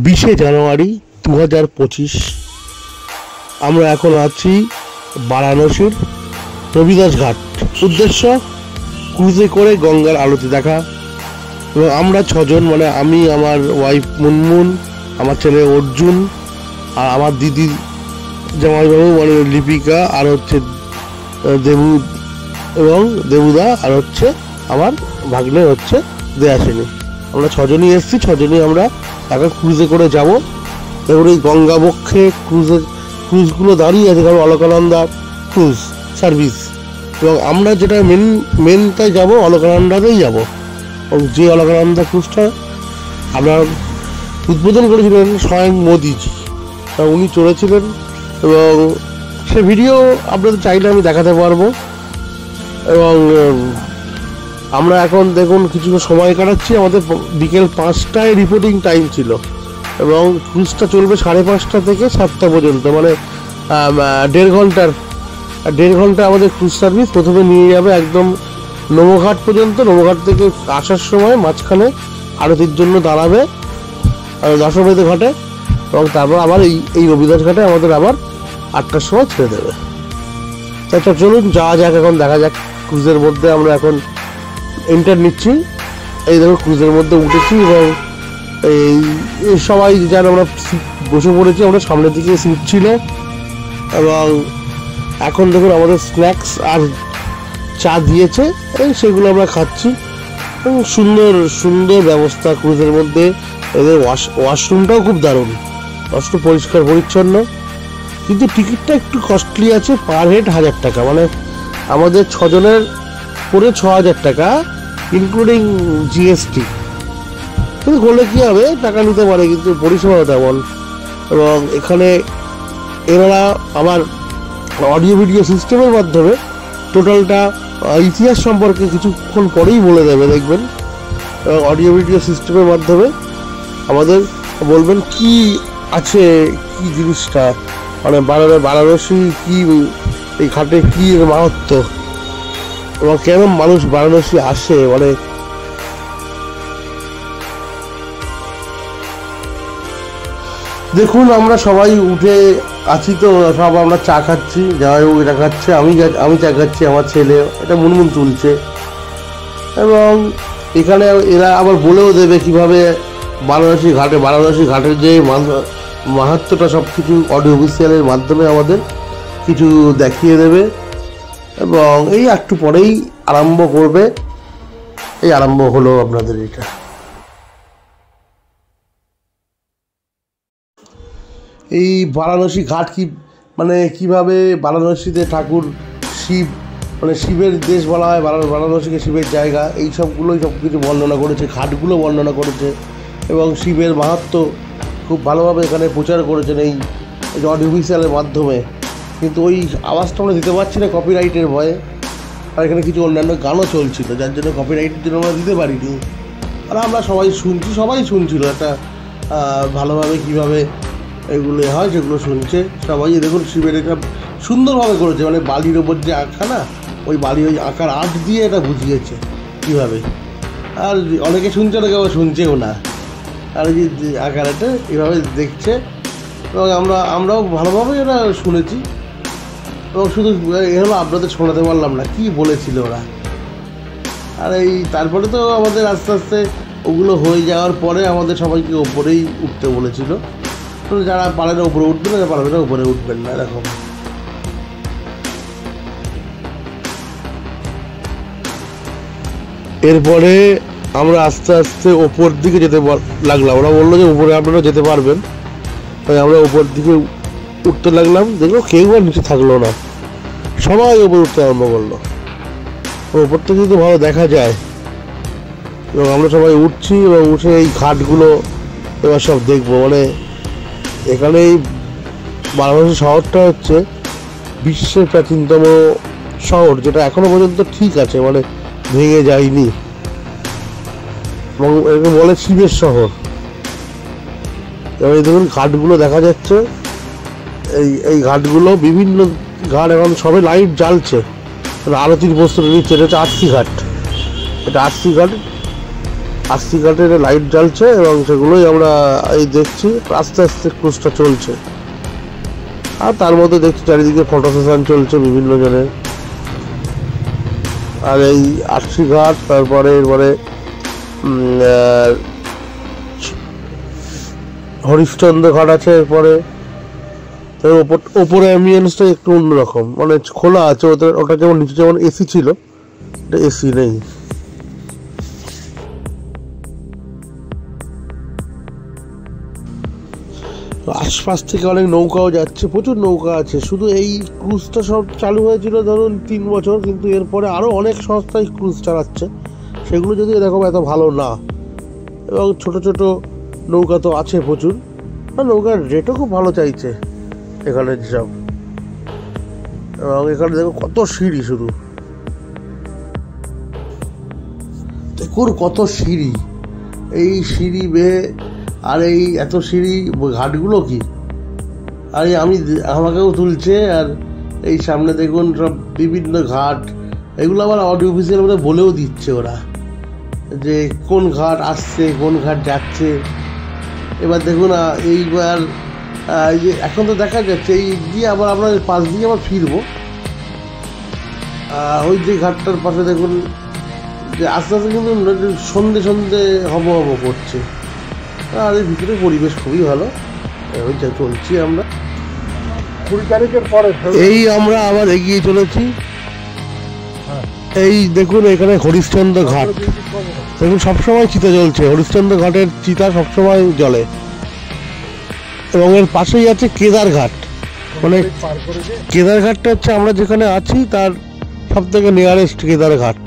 20শে জানুয়ারি 2025। আমরা এখন আছি বারাণসীর রবিদাস ঘাট। উদ্দেশ্য ক্রুজে করে গঙ্গার আরতি দেখা। এবং আমরা 6 জন, মানে আমি, আমার ওয়াইফ মুনমুন, আমার ছেলে অর্জুন, আর আমার দিদি জামাইবাবু মানে লিপিকা, আর হচ্ছে দেবু এবং দেবুদা, আর হচ্ছে আমার ভাগ্নে হচ্ছে দেয়াসিনী। আমরা 6 জনই এসেছি। 6 জনই আমরা এখন ক্রুজে করে যাব। এবার এই গঙ্গা বক্ষে ক্রুজগুলো দাঁড়িয়ে আছে, কারণ অলকানন্দা ক্রুজ সার্ভিস। এবং আমরা যেটা মেনটায় যাব, অলকানন্দাতেই যাব। এবং যে অলকানন্দা ক্রুজটা আপনার উদ্বোধন করেছিলেন স্বয়ং মোদিজি, উনি চলেছিলেন। এবং সে ভিডিও আপনাদের চাইলে আমি দেখাতে পারবো। এবং আমরা এখন দেখুন কিছু সময় কাটাচ্ছি। আমাদের বিকেল 5টায় রিপোর্টিং টাইম ছিল এবং ক্রুজটা চলবে 5:30 থেকে 7টা পর্যন্ত, মানে 1.5 ঘন্টা আমাদের ক্রুজ সার্ভিস। প্রথমে নিয়ে যাবে একদম নমঘাট পর্যন্ত। নমঘাট থেকে আসার সময় মাঝখানে আরতির জন্য দাঁড়াবে দশমেধ ঘাটে, এবং তারপর আবার এই রবিদাস ঘাটে আমাদের আবার 8টার সময় ছেড়ে দেবে। তাই চলুন যাওয়া যাক, এখন দেখা যাক। ক্রুজের মধ্যে আমরা এখন এন্টার নিচ্ছি। এই দেখো ক্রুজের মধ্যে উঠেছি এবং এই সবাই যেন আমরা বসে পড়েছি। আমরা সামনের দিকে সিট ছিল। এবং এখন দেখুন আমাদের স্ন্যাক্স আর চা দিয়েছে, সেগুলো আমরা খাচ্ছি। এবং সুন্দর সুন্দর ব্যবস্থা ক্রুজের মধ্যে। এদের ওয়াশরুমটাও খুব দারুণ, ওয়াশরুম পরিষ্কার পরিচ্ছন্ন। কিন্তু টিকিটটা একটু কস্টলি আছে, পার হেড 1000 টাকা, মানে আমাদের 6 জনের পরে 6000 টাকা ইনক্লুডিং জিএসটি। কিন্তু করলে কী হবে, টাকা নিতে পারে, কিন্তু পরিষেবা তেমন। এবং এখানে এনারা আমার অডিও ভিডিও সিস্টেমের মাধ্যমে টোটালটা ইতিহাস সম্পর্কে কিছুক্ষণ পরেই বলে দেবে, দেখবেন। এবং অডিও ভিডিও সিস্টেমের মাধ্যমে আমাদের বলবেন কি আছে, কি জিনিসটা, মানে বারাণসী কি, এই ঘাটে কি মাহাত্ম্য, এবং কেন মানুষ বারাণসী আসে। মানে দেখুন আমরা সবাই উঠে আছি, তো সব আমরা চা খাচ্ছি। জামাইবাবু এটা খাচ্ছে, আমি চা খাচ্ছি, আমার ছেলে এটা মুনমুন তুলছে। এবং এখানে এরা আবার বলেও দেবে কিভাবে বারাণসী ঘাটের যে মাহাত্ম্যটা সব কিছু অডিও অফিসিয়ালের মাধ্যমে আমাদের কিছু দেখিয়ে দেবে। এবং এই একটু পরেই আরম্ভ করবে। এই আরম্ভ হলো আপনাদের এটা। এই বারাণসী ঘাট কি, মানে কিভাবে বারাণসীতে ঠাকুর শিব, মানে শিবের দেশ বলা হয় বারাণসীকে, শিবের জায়গা, এই সবগুলোই সব কিছু বর্ণনা করেছে, ঘাটগুলো বর্ণনা করেছে। এবং শিবের মাহাত্ম্য খুব ভালোভাবে এখানে প্রচার করেছেন এই অডিও ভিজুয়ালের মাধ্যমে। কিন্তু ওই আওয়াজটা আমরা দিতে পারছি না কপিরাইটের ভয়ে, আর এখানে কিছু অন্যান্য গানও চলছিল, যার জন্য কপিরাইটের জন্য আমরা দিতে পারিনি। আর আমরা সবাই শুনছিল একটা ভালোভাবে কীভাবে এগুলো হয় সেগুলো শুনছে সবাই। দেখুন শিবের এটা সুন্দরভাবে করেছে, মানে বালির ওপর যে আঁকা না, ওই আঁকার আর্ট দিয়ে এটা বুঝিয়েছে কীভাবে। আর অনেকে শুনছে, অনেকে আবার শুনছেও না, আর এই যে আঁকার এটা এভাবে দেখছে। এবং আমরাও ভালোভাবে এটা শুনেছি। এবং শুধু এ হলো আপনাদের শোনাতে পারলাম না কী বলেছিল ওরা। আর তারপরে তো আমাদের আস্তে আস্তে ওগুলো হয়ে যাওয়ার পরে আমাদের সবাইকে ওপরেই উঠতে বলেছিল। যারা পারেন উপরে উঠবেন, যারা পারবে না উপরে উঠবেন না, এরকম। এরপরে আমরা আস্তে আস্তে ওপর দিকে যেতে লাগলাম। ওরা বললো যে উপরে আপনারা যেতে পারবেন, তাই আমরা ওপর দিকে উঠতে লাগলাম। দেখলো কেউ আর নিচে থাকলো না, সবাই ওপরে উঠতে আরম্ভ করলো। ওপর থেকে কিন্তু ভালো দেখা যায়। এবং আমরা সবাই উঠছি এবং উঠে এই ঘাটগুলো এবার সব দেখবো। মানে এখানে এই বারাণসী শহরটা হচ্ছে বিশ্বের প্রাচীনতম শহর, যেটা এখনো পর্যন্ত ঠিক আছে, মানে ভেঙে যায়নি। এবং একে বলে শিবের শহর। এবং এই দেখুন ঘাটগুলো দেখা যাচ্ছে, এই ঘাটগুলো বিভিন্ন ঘাট এখন সবে লাইট জ্বালছে, আরতির প্রস্তুতি নিচ্ছে। এটা হচ্ছে আরতি ঘাট, এটা আরতি ঘাট। আস্তি ঘাটের লাইট জ্বলছে এবং সেগুলোই আমরা এই দেখছি। আস্তে আস্তে ক্রুজটা চলছে, আর তার মধ্যে দেখছি চারিদিকে ফটো সেশন চলছে বিভিন্ন জনের। আর এই আশি ঘাট, তারপরে এরপরে হরিশ্চন্দ্র ঘাট আছে। এরপরে ওপরে অ্যাম্বিয়েন্সটা একটু অন্যরকম, মানে খোলা আছে। ওটা যেমন নিচে যেমন এসি ছিল, এটা এসি নেই। আশপাশ থেকে অনেক নৌকাও যাচ্ছে, প্রচুর নৌকা আছে। শুধু এই ক্রুজটা সব চালু হয়েছিল ধরুন 3 বছর, কিন্তু এরপরে আরও অনেক সংস্থাই ক্রুজ চালাচ্ছে। সেগুলো যদি এরকম এত ভালো না, এবং ছোট ছোট নৌকা তো আছে প্রচুর, আর নৌকার রেটও খুব ভালো চাইছে এখানে সব। এবং এখানে দেখো কত সিঁড়ি, শুধু দেখুন কত সিঁড়ি, এই সিঁড়ি বেয়ে। আর এই এত সিঁড়ি, ঘাটগুলো কি, আর আমাকেও তুলছে। আর এই সামনে দেখুন সব বিভিন্ন ঘাট, এগুলো আবার অডিও অফিসের মধ্যে বলেও দিচ্ছে ওরা যে কোন ঘাট আসছে, কোন ঘাট যাচ্ছে। এবার দেখুন এইবার এই যে এখন তো দেখা যাচ্ছে, এই দিয়ে আবার আমরা পাশ দিয়ে আবার ফিরবো। ওই যে ঘাটটার পাশে দেখুন যে আস্তে আস্তে কিন্তু সন্ধে সন্ধে হব করছে। আর এর ভিতরে পরিবেশ খুবই ভালো। ওই যা চলছি আমরা 20 তারিখের পরে এই আমরা আবার এগিয়ে চলেছি। এই দেখুন এখানে হরিশ্চন্দ্র ঘাট, দেখুন সবসময় চিতা জ্বলছে। হরিশ্চন্দ্র ঘাটের চিতা সবসময় জ্বলে। এবং এর পাশেই আছে কেদার ঘাট, মানে কেদার ঘাটটা হচ্ছে আমরা যেখানে আছি তার সব থেকে নিয়ারেস্ট কেদার ঘাট।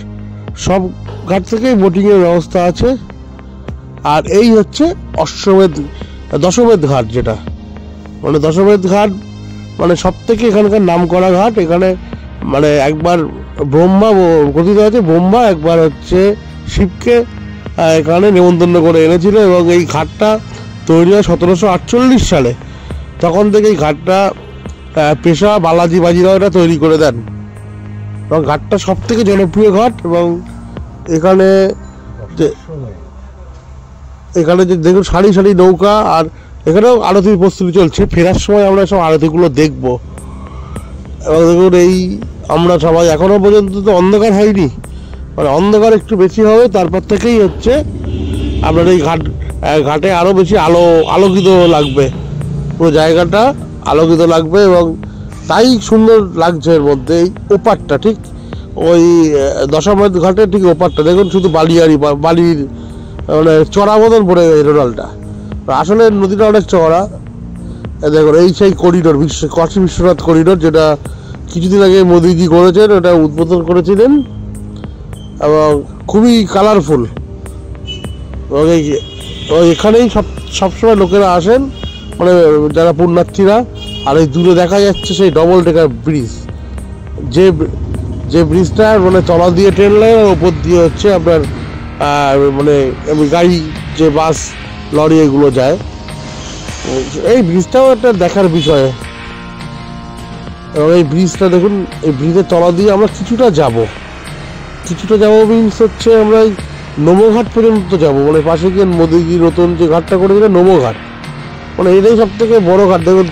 সব ঘাট থেকেই বোটিংয়ের ব্যবস্থা আছে। আর এই হচ্ছে দশমেধ ঘাট, যেটা মানে দশমেধ ঘাট মানে সব থেকে এখানকার নাম করা ঘাট। এখানে মানে একবার ব্রহ্মা কথিত আছে, ব্রহ্মা একবার হচ্ছে শিবকে এখানে নেমন্তন্ন করে এনেছিল। এবং এই ঘাটটা তৈরি হয় 1748 সালে। তখন থেকে এই ঘাটটা পেশা বালাজি বাজিরাও এটা তৈরি করে দেন। এবং ঘাটটা সব থেকে জনপ্রিয় ঘাট। এবং এখানে যে দেখুন সারি সারি নৌকা, আর এখানেও আরতির প্রস্তুতি চলছে। ফেরার সময় আমরা সব আরতিগুলো দেখব। এবং দেখুন এই আমরা সবাই এখনো পর্যন্ত তো অন্ধকার হয়নি, মানে অন্ধকার একটু বেশি হবে, তারপর থেকেই হচ্ছে আপনার এই ঘাটে আরও বেশি আলোকিত লাগবে, পুরো জায়গাটা আলোকিত লাগবে। এবং তাই সুন্দর লাগছে এর মধ্যে। এই ওপারটা ঠিক ওই দশমেধ ঘাটের ঠিক ওপারটা দেখুন, শুধু বালির মানে চড়া মতন পড়ে গেছে টোটালটা। আসলে নদীটা অনেক চড়া। দেখুন এই সেই করিডোর, কাশী বিশ্বনাথ করিডোর, যেটা কিছুদিন আগে মোদিজি করেছেন, ওটা উদ্বোধন করেছিলেন। এবং খুবই কালারফুল। এবং এখানেই সবসময় লোকেরা আসেন, মানে যারা পুণ্যার্থীরা। আর এই দূরে দেখা যাচ্ছে সেই ডবল ডেকার ব্রিজ, যে ব্রিজটা মানে তলা দিয়ে ট্রেন লাইন, আর ওপর দিয়ে হচ্ছে আপনার মানে গাড়ি, যে বাস লরি এগুলো যায়। এই ব্রিজটাও একটা দেখার বিষয়। এবং এই ব্রিজটা দেখুন, এই ব্রিজের তলা দিয়ে আমরা কিছুটা যাব মিনস হচ্ছে আমরা নমঘাট পর্যন্ত যাব। মানে পাশে গিয়ে মোদিজি নতুন যে ঘাটটা করেছিলেন নমঘাট, মানে এটাই সব থেকে বড় ঘাট। দেখুন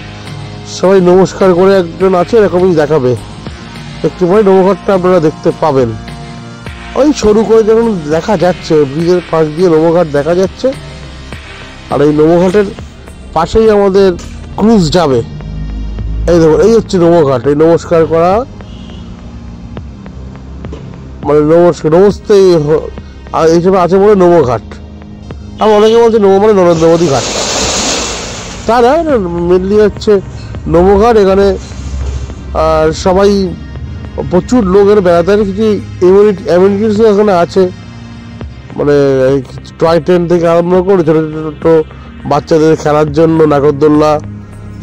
সবাই নমস্কার করে একজন আছে, এরকমই দেখাবে। একটু পরে নমঘাটটা আপনারা দেখতে পাবেন। ওই সরু করে যখন দেখা যাচ্ছে, ব্রিজের পাশ দিয়ে নমঘাট দেখা যাচ্ছে। আর এই নমঘাটের পাশেই আমাদের ক্রুজ যাবে। এই দেখুন এই হচ্ছে নমঘাট। এই নমস্কার করা মানে নমস্তে হিসেবে আছে বলে নমঘাট। আর অনেকে বলছে মানে নরেন্দ্র মোদী ঘাট, তারা মেনলি হচ্ছে নমঘাট। এখানে সবাই প্রচুর লোকের বেড়াতে আছে। কিছু অ্যামিনিটিসও এখানে আছে, মানে টয় ট্রেন থেকে আরম্ভ করে ছোটো ছোটো বাচ্চাদের খেলার জন্য নাগরদোল্লা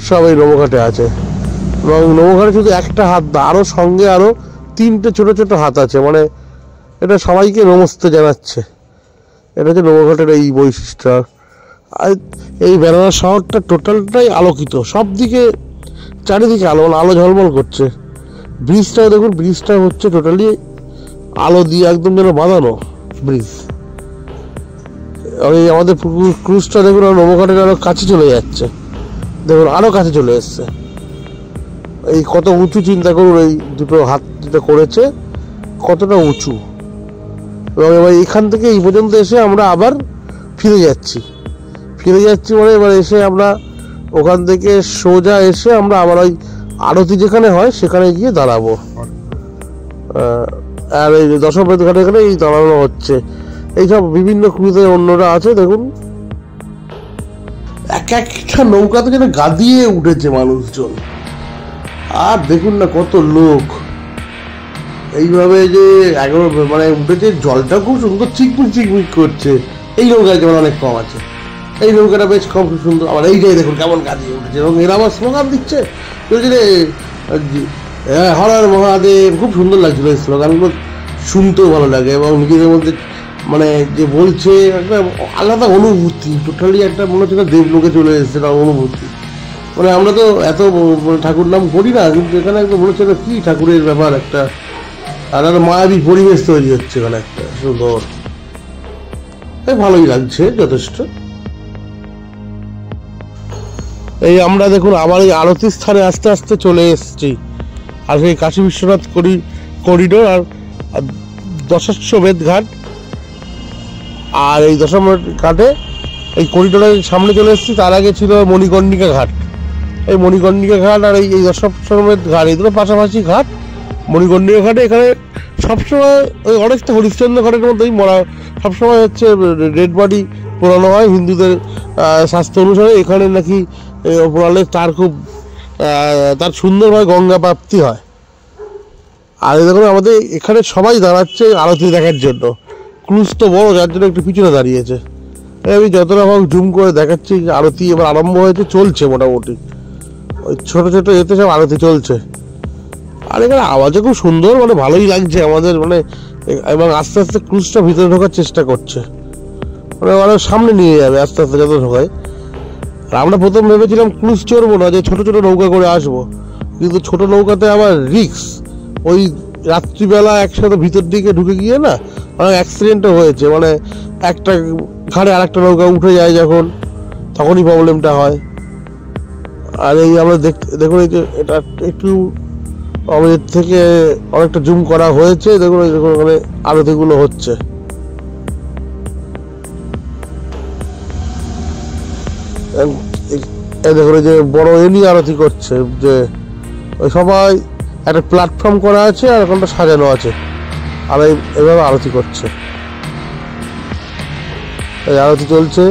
সব এই নমঘাটে আছে। এবং নমঘাটে শুধু একটা হাত না, আরও সঙ্গে আরও 3টে ছোটো ছোটো হাত আছে। মানে এটা সবাইকে নমস্তে জানাচ্ছে। এটা হচ্ছে নমঘাটের এই বৈশিষ্ট্য। আর এই বেনারস শহরটা টোটালটাই আলোকিত, সব দিকে চারিদিকে আলো ঝলমল করছে। ব্রিজটাও দেখুন, ব্রিজটা হচ্ছে টোটালি আলো দিয়ে একদম যেন বাঁধানো ব্রিজ। ওই আমাদের ক্রুজটা দেখুন নমঘাটের আরো কাছে চলে যাচ্ছে, দেখুন আরো কাছে চলে এসছে। এই কত উঁচু চিন্তা করুন, এই দুটো হাত যেটা করেছে কতটা উঁচু, এবং এবার এখান থেকে এই পর্যন্ত এসে আমরা আবার ফিরে যাচ্ছি মানে এবার এসে আমরা ওখান থেকে সোজা এসে আমরা আবার ওই আরতি যেখানে হয় সেখানে গিয়ে দাঁড়াবো। আর এই দশমপেট ঘাটে এখানে এই দাঁড়ানো হচ্ছে। এইসব বিভিন্ন ক্রুজের অন্যরা আছে, দেখুন এক একটা নৌকাতে যেন গাদিয়ে উঠেছে মানুষজন। আর দেখুন না কত লোক এইভাবে যে মানে উঠেছে, জলটা খুব সুন্দর চিকমিক চিকমিক করছে। এই নৌকায় যেমন অনেক কম আছে, এই নৌকাটা বেশ কম সুন্দর। আবার এইটাই দেখুন কেমন গাদিয়ে উঠেছে, এবং এরা আবার স্লোগান দিচ্ছে হর হর মহাদেব। খুব সুন্দর লাগছিল এই স্লোগানগুলো, শুনতেও ভালো লাগে, এবং নিজেদের মধ্যে মানে যে বলছে একটা আলাদা অনুভূতি, টোটালি একটা মনে হচ্ছে না দেবলোকে চলে এসেছে তার অনুভূতি। মানে আমরা তো এত ঠাকুর নাম করি না, কিন্তু এখানে একদম মনে হচ্ছে না কি ঠাকুরের ব্যাপার, একটা আর একটা মায়াবী পরিবেশ তৈরি হচ্ছে এখানে, একটা সুন্দর, ভালোই লাগছে যথেষ্ট। এই আমরা দেখুন আবার এই আরতি স্থানে আস্তে আস্তে চলে এসেছি। আর সেই কাশী বিশ্বনাথ করিডোর আর দশাশ্বমেধ ঘাট, আর এই দশমপেট ঘাটে এই করিডোরের সামনে চলে এসেছি। তার আগে ছিল মণিকর্ণিকা ঘাট। এই মণিকর্ণিকা ঘাট আর এই দশাশ্বমেধ ঘাট, এই দুটো পাশাপাশি ঘাট। মণিকর্ণিকা ঘাটে এখানে সবসময় ওই অনেকটা হরিশ্চন্দ্র ঘাটের মধ্যেই মরা, সবসময় হচ্ছে ডেড বডি পোড়ানো হয় হিন্দুদের শাস্ত্র অনুসারে। এখানে নাকি পোড়ালে তার খুব তার সুন্দরভাবে গঙ্গা প্রাপ্তি হয়। আর দেখুন আমাদের এখানে সবাই দাঁড়াচ্ছে আরতি দেখার জন্য। ক্রুজ তো বড়, যার জন্য একটু পিছনে দাঁড়িয়েছে। আমি যতটা ভাব জুম করে দেখাচ্ছি, আরতি এবার আরম্ভ হয়েছে, চলছে মোটামুটি ওই ছোট ছোট এতে সব আরতি চলছে। আর এখানে আওয়াজও খুব সুন্দর, মানে ভালোই লাগছে আমাদের, মানে এবং আস্তে আস্তে ক্রুজটা ভিতরে ঢোকার চেষ্টা করছে, মানে আরো সামনে নিয়ে যাবে আস্তে আস্তে যত ঢোকায়। আর আমরা প্রথম ভেবেছিলাম ক্রুজ চড়বো না, যে ছোট ছোট নৌকা করে আসবো, কিন্তু ছোট নৌকাতে আবার রিস্ক। ওই রাত্রিবেলা একসাথে ভিতর দিকে ঢুকে গিয়ে না অনেক অ্যাক্সিডেন্টও হয়েছে, মানে একটা ঘাটে আর একটা নৌকা উঠে যায় যখন, তখনই প্রবলেমটা হয়। আর এই আমরা দেখুন এই যে এটা একটু আমাদের থেকে অনেকটা জুম করা হয়েছে, দেখুন এই দেখুন ওখানে আরতিগুলো হচ্ছে। দেখুন এই যে বড় এলি আরতি করছে, যে ওই সবাই একটা প্ল্যাটফর্ম করা আছে আর এখানটা সাজানো আছে, আর এইভাবে আরতি করছে। এই আরতি চলছে,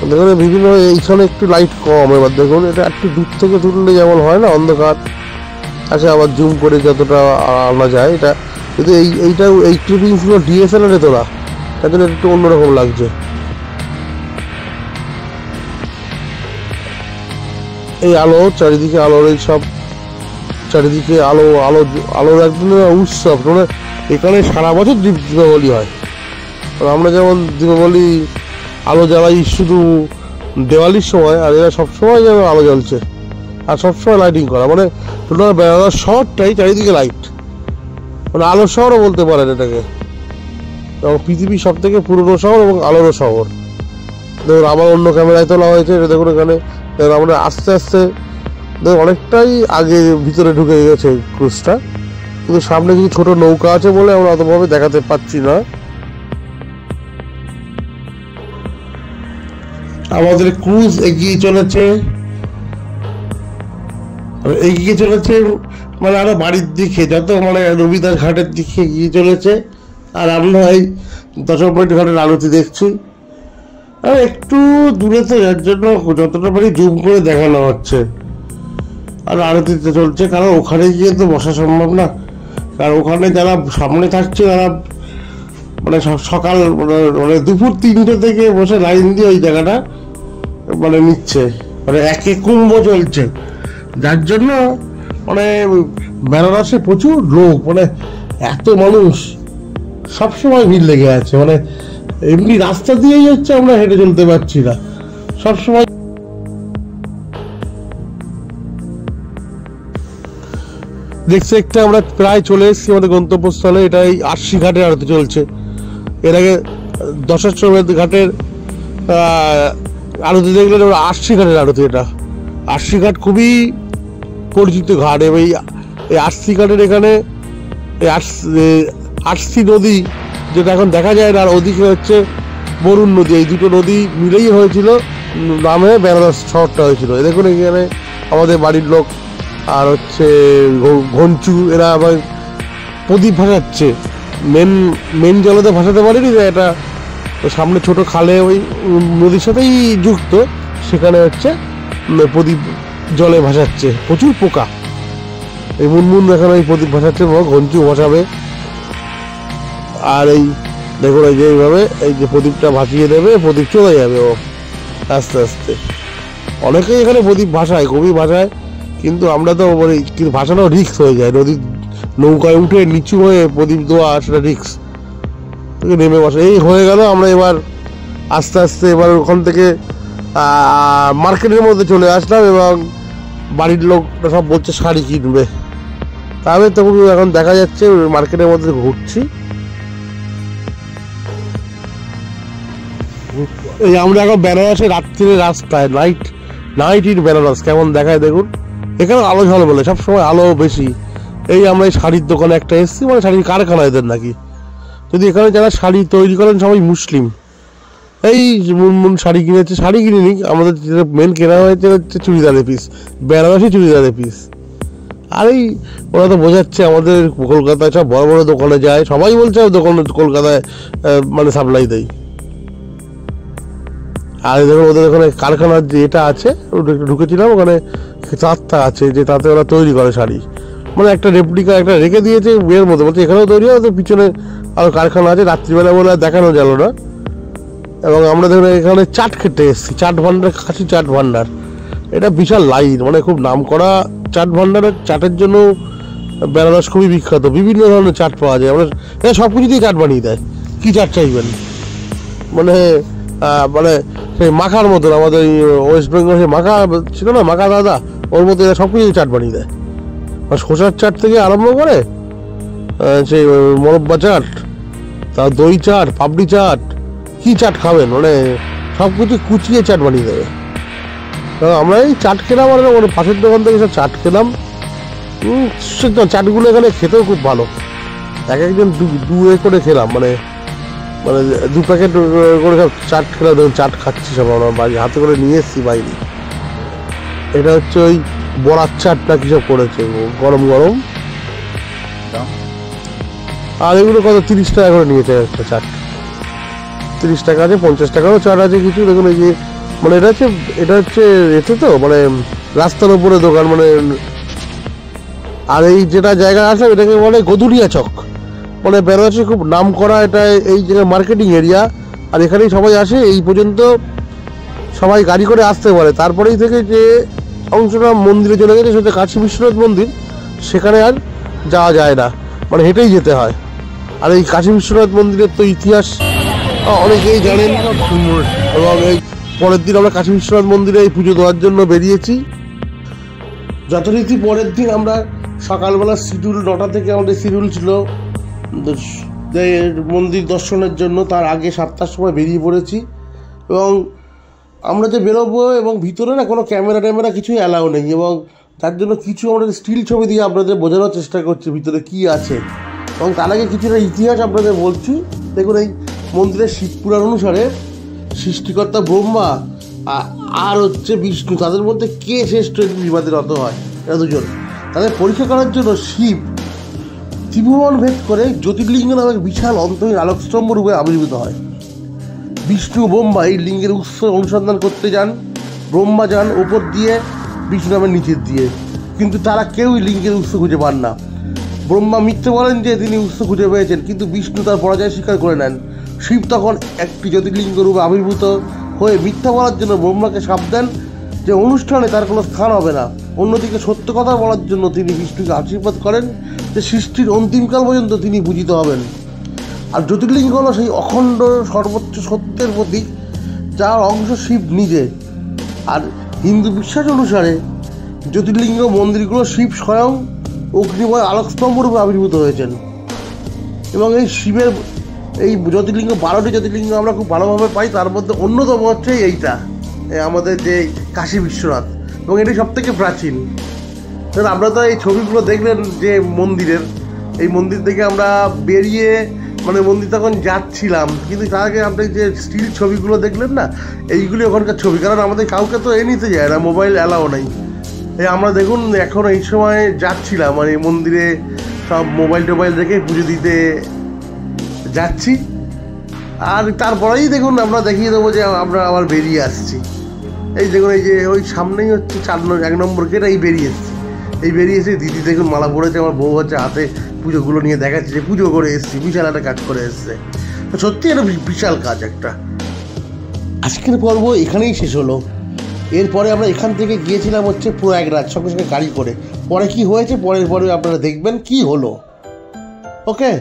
দেখুন বিভিন্ন এইখানে একটু লাইট কম। এবার দেখুন এটা একটু দূর থেকে তুললে যেমন হয় না অন্ধকার, আচ্ছা আবার জুম করে যতটা আনা যায় এটা, কিন্তু এইটা এই ক্লিপিংসগুলো ডিএসএলআর-এ তোলা, তার জন্য একটু অন্যরকম লাগছে। এই আলো চারিদিকে, আলোর এই সব চারিদিকে আলো আলো আলোর একদম উৎসব। মানে এখানে সারা বছর দীপাবলি হয়। আমরা যেমন দীপাবলি আলো জ্বালাই শুধু দেওয়ালির সময়, আর এরা সবসময় যেন আলো জ্বলছে আর সবসময় লাইটিং করা, মানে টোটাল বেড়ানোর শহরটাই চারিদিকে লাইট, মানে আলোর শহরও বলতে পারেন এটাকে। এবং পৃথিবীর সব থেকে পুরনো শহর এবং আলোরও শহর। দেখুন আবার অন্য ক্যামেরায় তোলা হয়েছে, এটা দেখুন এখানে আমরা আস্তে আস্তে দেখুন অনেকটাই আগে ভিতরে ঢুকে গেছে ক্রুজটা, কিন্তু সামনে কিছু ছোট নৌকা আছে বলে আমরা অতভাবে দেখাতে পাচ্ছি না। আমাদের ক্রুজ এগিয়ে চলেছে মানে আরো বাড়ির দিকে, যত মানে রবিদাস ঘাটের দিকে এগিয়ে চলেছে। আর আমরা এই দশমপেট ঘাটের আরতি দেখছি, আর একটু দূরে তো যার জন্য যতটা পারি জুম করে দেখানো হচ্ছে। আর আরতিতে চলছে, কারণ ওখানে গিয়ে তো বসা সম্ভব না, কারণ ওখানে যারা সামনে থাকছে তারা মানে সকাল মানে দুপুর 3টে থেকে বসে লাইন দিয়ে ওই জায়গাটা মানে নিচ্ছে, মানে একে কুম্ভ চলছে, যার জন্য মানে বেনারসে প্রচুর লোক, মানে এত মানুষ, সবসময় ভিড় লেগে আছে। মানে এমনি রাস্তা দিয়েই হচ্ছে আমরা হেঁটে চলতে পারছি না, সবসময়। দেখছি একটা আমরা প্রায় চলে এসেছি আমাদের গন্তব্যস্থলে। এটা এই আরশি ঘাটের আরতি চলছে। এর আগে দশাশ্বমেধ ঘাটের আরতি দেখলেন, আরশি ঘাটের আরতি। এটা আরশি ঘাট খুবই পরিচিত ঘাট, এবং এই আরশি ঘাটের এখানে আরশি নদী যেটা এখন দেখা যায় না, আর ওদিকে হচ্ছে বরুণ নদী, এই দুটো নদী মিলেই হয়েছিল নামে বেনারস শহরটা হয়েছিল। দেখুন এখানে আমাদের বাড়ির লোক আর হচ্ছে ঘঞ্চু, এরা আবার প্রদীপ ভাসাচ্ছে। মেন জলেতে ভাসাতে পারিনি, এটা সামনে ছোট খালে ওই নদীর সাথেই যুক্ত, সেখানে হচ্ছে প্রদীপ জলে ভাসাচ্ছে। প্রচুর পোকা, এই মুনমুন এখানে ওই প্রদীপ ভাসাচ্ছে, ঘঞ্চু ভাসাবে। আর এই দেখুন এই যে এইভাবে এই যে প্রদীপটা ভাসিয়ে দেবে, প্রদীপ চলে যাবে ও আস্তে আস্তে। অনেকেই এখানে প্রদীপ ভাসায়, খুবই ভাসায়, কিন্তু আমরা তো কিন্তু ভাসানো রিস্ক হয়ে যায়। নদীর নৌকায় উঠে নিচু হয়ে প্রদীপ দেওয়া সেটা রিস্ক, নেমে বসে। এই হয়ে গেল, আমরা এবার আস্তে আস্তে এবার ওখান থেকে মার্কেটের মধ্যে চলে আসলাম, এবং বাড়ির লোকরা সব বলছে শাড়ি কিনবে। তাহলে তখন এখন দেখা যাচ্ছে মার্কেটের মধ্যে ঘুরছি। এই আমরা এখন বেনারসে রাত্রির রাস্তায়, নাইট ইন বেনারস কেমন দেখায় দেখুন। এখানে আলো ঝলমলে, সবসময় আলো বেশি। এই আমরা এই শাড়ির দোকানে একটা এসেছি, মানে শাড়ির কারখানা এদের নাকি, যদি এখানে যারা শাড়ি তৈরি করেন সবাই মুসলিম। এই মুনমুন শাড়ি কিনেছে, শাড়ি কিনিনি, আমাদের যেটা মেন কেনা হয়েছে হচ্ছে চুড়িদারের পিস, বেনারসি চুড়িদারের পিস। আর এই ওরা তো বোঝাচ্ছে আমাদের কলকাতায় সব বড় বড় দোকানে যায়, সবাই বলছে দোকানে কলকাতায় মানে সাপ্লাই দেয়। আর দেখুন ওদের ওখানে কারখানার যে এটা আছে, ঢুকেছিলাম, ওখানে তাঁতটা আছে, যে তাতে ওরা তৈরি করে শাড়ি, মানে একটা রেপ্লিকা একটা রেখে দিয়েছে বিয়ের মধ্যে, বলছে এখানেও তৈরি হয়, ওদের পিছনে আরও কারখানা আছে। রাত্রিবেলা বলে দেখানো গেল না। এবং আমরা দেখুন এখানে চাট খেতে এসেছি, চাট ভান্ডার, খাসি চাট ভান্ডার। এটা বিশাল লাইন, মানে খুব নাম করা চাট ভান্ডারের। চাটের জন্য বেনারস খুবই বিখ্যাত, বিভিন্ন ধরনের চাট পাওয়া যায়। আমরা এটা সব কিছু দিয়ে চাট বানিয়ে দেয়, কী চাট চাইবেন, মানে মানে সেই মাখার মতন, আমাদের ওয়েস্ট বেঙ্গল সেই মাখা ছিল না, মাখা দাদা, ওর মধ্যে সব কিছু চাট বানিয়ে দেয়। আর শসার চাট থেকে আরম্ভ করে সেই মোরব্বা চাট, তার দই চাট, পাপড়ি চাট, কী চাট খাবেন, মানে সব কিছু কুচিয়ে চাট বানিয়ে দেবে। আমরা এই চাট খেলাম, আর পাশের দোকান থেকে সব চাট খেলাম। চাটগুলো এখানে খেতেও খুব ভালো, এক একজন দু করে খেলাম, মানে মানে 2 প্যাকেট করে সব চাট খেলাম। দেখুন চাট খাচ্ছি সব, আমরা বাড়ি হাতে করে নিয়ে এসেছি বাইরে। এটা হচ্ছে ওই বড়ার চাটটা কী সব করেছে, গরম গরম। আর এগুলো কত 30 টাকা করে নিয়েছে একটা চাট, 30 টাকা আছে, 50 টাকারও চাট আছে কিছু। দেখুন এই যে মানে এটা হচ্ছে এতে তো মানে রাস্তার উপরে দোকান, মানে। আর এই যেটা জায়গা আসলাম এটাকে বলে গদুরিয়া চক, মানে বেনারসে খুব নাম করা এটা, এই জায়গায় মার্কেটিং এরিয়া। আর এখানেই সবাই আসে, এই পর্যন্ত সবাই গাড়ি করে আসতে পারে। তারপরেই থেকে যে অংশটা মন্দিরে চলে গেছে, সেটা কাশী বিশ্বনাথ মন্দির, সেখানে আর যাওয়া যায় না, মানে হেঁটেই যেতে হয়। আর এই কাশী বিশ্বনাথ মন্দিরের তো ইতিহাস অনেকেই জানেন। এবং এই পরের দিন আমরা কাশী বিশ্বনাথ মন্দিরে এই পুজো দেওয়ার জন্য বেরিয়েছি। যথারীতি পরের দিন আমরা সকালবেলা শিডিউল 9টা থেকে আমাদের শিডিউল ছিল মন্দির দর্শনের জন্য। তার আগে 7টার সময় বেরিয়ে পড়েছি। এবং আমরা যে বেরোবো, এবং ভিতরে না কোনো ক্যামেরা কিছুই অ্যালাউ নেই, এবং তার জন্য কিছু আমরা স্টিল ছবি দিয়ে আপনাদের বোঝানোর চেষ্টা করছি ভিতরে কী আছে। এবং তার আগে কিছুটা ইতিহাস আপনাদের বলছি। দেখুন এই মন্দিরের শিব পুরাণ অনুসারে সৃষ্টিকর্তা ব্রহ্মা আর হচ্ছে বিষ্ণু, তাদের মধ্যে কে শ্রেষ্ঠ বিবাদের রত হয়, এরা দুজন। তাদের পরীক্ষা করার জন্য শিব ত্রিভুবন ভেদ করে জ্যোতির্লিঙ্গ নামে বিশাল অন্তহীন আলোকস্তম্ভ রূপে আবির্ভূত হয়। বিষ্ণু ব্রহ্মা এই লিঙ্গের উৎস অনুসন্ধান করতে যান। ব্রহ্মা যান ওপর দিয়ে, বিষ্ণু নামের নিচের দিয়ে, কিন্তু তারা কেউই লিঙ্গের উৎস খুঁজে পান না। ব্রহ্মা মিথ্যে বলেন যে তিনি উৎস খুঁজে পেয়েছেন, কিন্তু বিষ্ণু তার পরাজয় স্বীকার করে নেন। শিব তখন একটি জ্যোতির্লিঙ্গ রূপে আবির্ভূত হয়ে মিথ্যা বলার জন্য ব্রহ্মাকে শাপ দেন যে অনুষ্ঠানে তার কোনো স্থান হবে না। অন্যদিকে সত্য কথা বলার জন্য তিনি বিষ্ণুকে আশীর্বাদ করেন যে সৃষ্টির অন্তিমকাল পর্যন্ত তিনি পূজিত হবেন। আর জ্যোতির্লিঙ্গ হলো সেই অখণ্ড সর্বোচ্চ সত্যের প্রতীক, যার অংশ শিব নিজে। আর হিন্দু বিশ্বাস অনুসারে জ্যোতির্লিঙ্গ মন্দিরগুলো শিব স্বয়ং অগ্নিময় আলোকস্তম্ভ রূপে আবির্ভূত হয়েছেন। এবং এই এই জ্যোতির্লিঙ্গ 12টি জ্যোতির্লিঙ্গ আমরা খুব ভালোভাবে পাই, তার মধ্যে অন্যতম হচ্ছে এইটা আমাদের যে কাশী বিশ্বনাথ, এবং এটি সবথেকে প্রাচীন। আমরা তো এই ছবিগুলো দেখলেন যে মন্দিরের, এই মন্দির থেকে আমরা বেরিয়ে মানে মন্দির তখন যাচ্ছিলাম, কিন্তু তার আগে আপনি যে স্টিল ছবিগুলো দেখলেন না, এইগুলি ওখানকার ছবি, কারণ আমাদের কাউকে তো নিতে যায় না, মোবাইল অ্যালাও নেই। আমরা দেখুন এখন এই সময় যাচ্ছিলাম মানে মন্দিরে সব মোবাইল টোবাইল রেখে পুজো দিতে যাচ্ছি, আর তারপরেই দেখুন আমরা দেখিয়ে দেবো যে আমরা আবার বেরিয়ে আসছি। এই দেখুন এই যে ওই সামনেই হচ্ছে 1 নম্বর গেট, এই বেরিয়ে এসছি, এই বেরিয়ে এসে দিদি দেখুন মালা পড়েছে, আমার বউ হচ্ছে হাতে পুজোগুলো নিয়ে দেখাচ্ছে যে পুজো করে এসছি, বিশাল একটা কাজ করে এসছে। সত্যি একটা বিশাল কাজ একটা। আজকের পর্ব এখানেই শেষ হলো। এরপরে আমরা এখান থেকে গিয়েছিলাম হচ্ছে প্রয়াগরাজ, সঙ্গে সঙ্গে গাড়ি করে। পরে কি হয়েছে পরের পরে আপনারা দেখবেন কি হলো। ওকে।